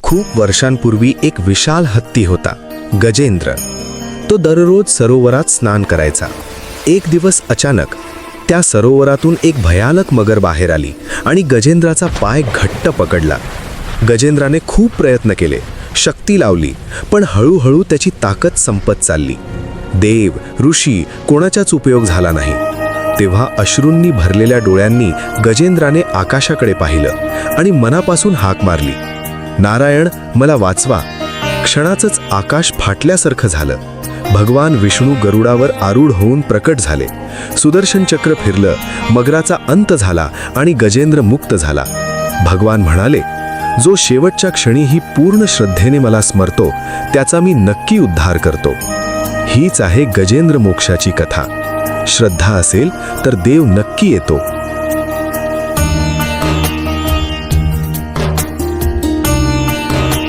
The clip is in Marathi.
खूप वर्षांपूर्वी एक विशाल हत्ती होता, गजेंद्र. तो दररोज सरोवरात स्नान करायचा. एक दिवस अचानक त्या सरोवरातून एक भयानक मगर बाहेर आली आणि गजेंद्राचा पाय घट्ट पकडला. गजेंद्राने खूप प्रयत्न केले, शक्ती लावली, पण हळूहळू त्याची ताकद संपत चालली. देव, ऋषी कोणाचाच उपयोग झाला नाही. तेव्हा अश्रूंनी भरलेल्या डोळ्यांनी गजेंद्राने आकाशाकडे पाहिलं आणि मनापासून हाक मारली, नारायण, मला वाचवा. क्षणातच आकाश फाटल्यासारखं झालं. भगवान विष्णू गरुडावर आरूढ होऊन प्रकट झाले. सुदर्शन चक्र फिरलं, मगराचा अंत झाला आणि गजेंद्र मुक्त झाला. भगवान म्हणाले, जो शेवटच्या क्षणीही पूर्ण श्रद्धेने मला स्मरतो त्याचा मी नक्की उद्धार करतो. हीच आहे गजेंद्र मोक्षाची कथा. श्रद्धा असेल तर देव नक्की येतो.